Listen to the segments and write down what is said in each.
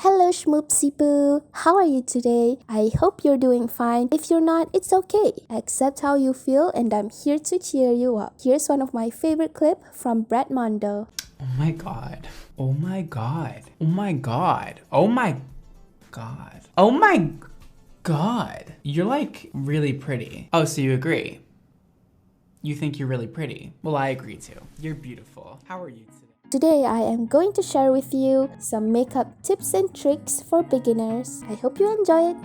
Hello Schmoopsy Boo! How are you today? I hope you're doing fine. If you're not, it's okay. Accept how you feel and I'm here to cheer you up. Here's one of my favorite clips from Mondo. Oh my god. Oh my god. Oh my god. Oh my god. Oh my god. You're like really pretty. Oh, so you agree? You think you're really pretty? Well, I agree too. You're beautiful. How are you today? Today, I am going to share with you some makeup tips and tricks for beginners. I hope you enjoy it.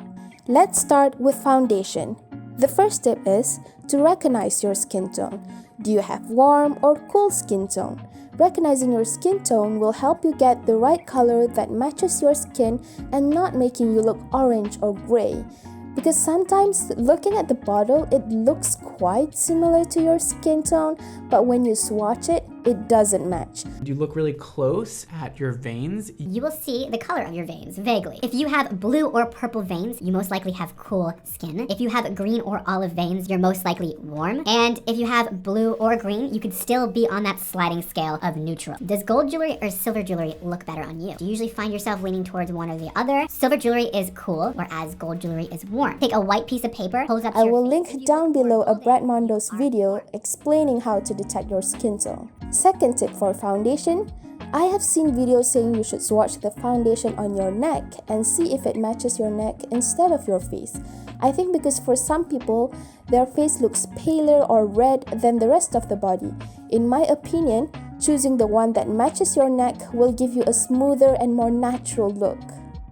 Let's start with foundation. The first tip is to recognize your skin tone. Do you have warm or cool skin tone? Recognizing your skin tone will help you get the right color that matches your skin and not making you look orange or gray. Because sometimes looking at the bottle, it looks quite similar to your skin tone, but when you swatch it, it doesn't match. You look really close at your veins. You will see the color of your veins, vaguely. If you have blue or purple veins, you most likely have cool skin. If you have green or olive veins, you're most likely warm. And if you have blue or green, you could still be on that sliding scale of neutral. Does gold jewelry or silver jewelry look better on you? Do you usually find yourself leaning towards one or the other? Silver jewelry is cool, whereas gold jewelry is warm. Take a white piece of paper, hold it up to I your will face. link down below a Mondo's video explaining how to detect your skin tone. Second tip for foundation, I have seen videos saying you should swatch the foundation on your neck and see if it matches your neck instead of your face. I think because for some people, their face looks paler or red than the rest of the body. In my opinion, choosing the one that matches your neck will give you a smoother and more natural look.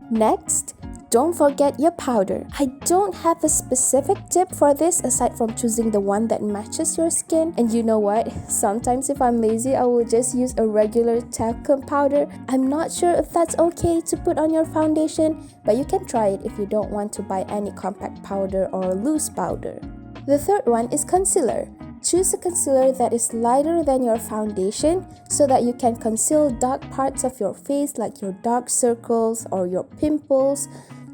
Next, don't forget your powder. I don't have a specific tip for this aside from choosing the one that matches your skin. And you know what? Sometimes if I'm lazy, I will just use a regular talcum powder. I'm not sure if that's okay to put on your foundation, but you can try it if you don't want to buy any compact powder or loose powder. The third one is concealer. Choose a concealer that is lighter than your foundation so that you can conceal dark parts of your face like your dark circles or your pimples.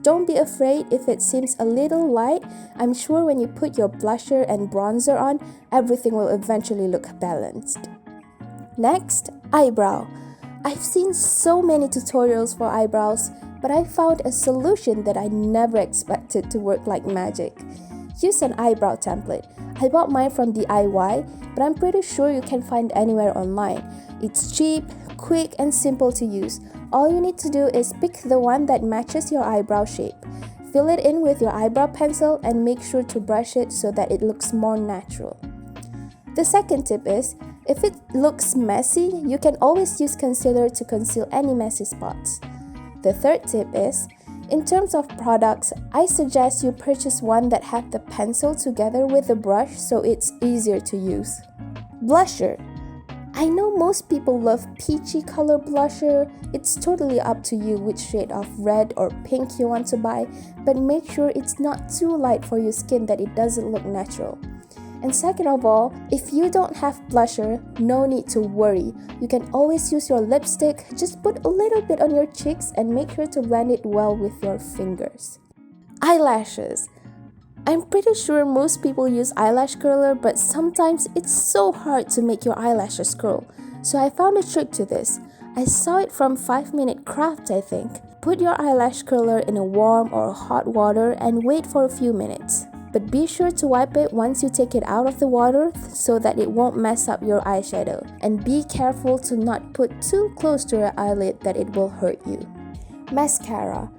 Don't be afraid if it seems a little light. I'm sure when you put your blusher and bronzer on, everything will eventually look balanced. Next, eyebrow. I've seen so many tutorials for eyebrows, but I found a solution that I never expected to work like magic. Use an eyebrow template. I bought mine from DIY, but I'm pretty sure you can find anywhere online. It's cheap, quick, and simple to use. All you need to do is pick the one that matches your eyebrow shape. Fill it in with your eyebrow pencil and make sure to brush it so that it looks more natural. The second tip is, if it looks messy, you can always use concealer to conceal any messy spots. The third tip is, in terms of products, I suggest you purchase one that has the pencil together with the brush so it's easier to use. Blusher. I know most people love peachy color blusher. It's totally up to you which shade of red or pink you want to buy, but make sure it's not too light for your skin that it doesn't look natural. And second of all, if you don't have blusher, no need to worry. You can always use your lipstick. Just put a little bit on your cheeks and make sure to blend it well with your fingers. Eyelashes. I'm pretty sure most people use eyelash curler, but sometimes it's so hard to make your eyelashes curl. So I found a trick to this. I saw it from 5-Minute Craft, I think. Put your eyelash curler in a warm or hot water and wait for a few minutes. But be sure to wipe it once you take it out of the water so that it won't mess up your eyeshadow. And be careful to not put too close to your eyelid that it will hurt you. Mascara.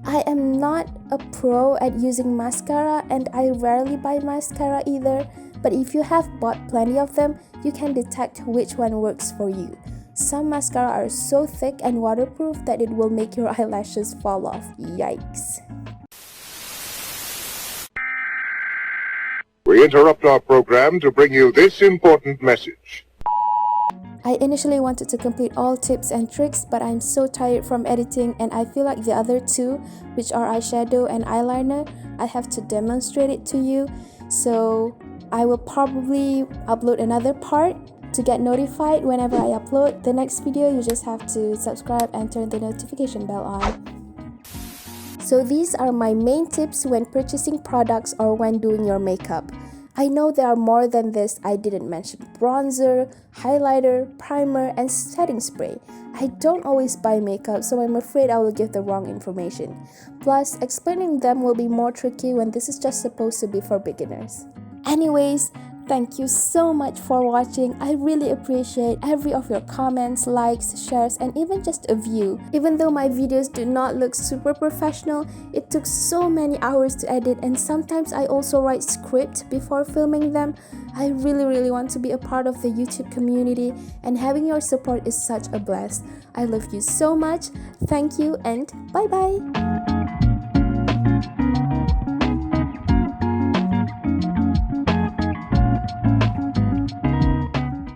I am not a pro at using mascara and I rarely buy mascara either, but if you have bought plenty of them, you can detect which one works for you. Some mascara are so thick and waterproof that it will make your eyelashes fall off. Yikes. We interrupt our program to bring you this important message. I initially wanted to complete all tips and tricks, but I'm so tired from editing and I feel like the other two, which are eyeshadow and eyeliner, I have to demonstrate it to you. So I will probably upload another part. To get notified whenever I upload the next video, you just have to subscribe and turn the notification bell on. So these are my main tips when purchasing products or when doing your makeup. I know there are more than this. I didn't mention bronzer, highlighter, primer, and setting spray. I don't always buy makeup, so I'm afraid I will give the wrong information. Plus, explaining them will be more tricky when this is just supposed to be for beginners. Anyways, thank you so much for watching. I really appreciate every of your comments, likes, shares, and even just a view. Even though my videos do not look super professional, it took so many hours to edit, and sometimes I also write script before filming them. I really want to be a part of the YouTube community, and having your support is such a blast. I love you so much. Thank you and bye bye.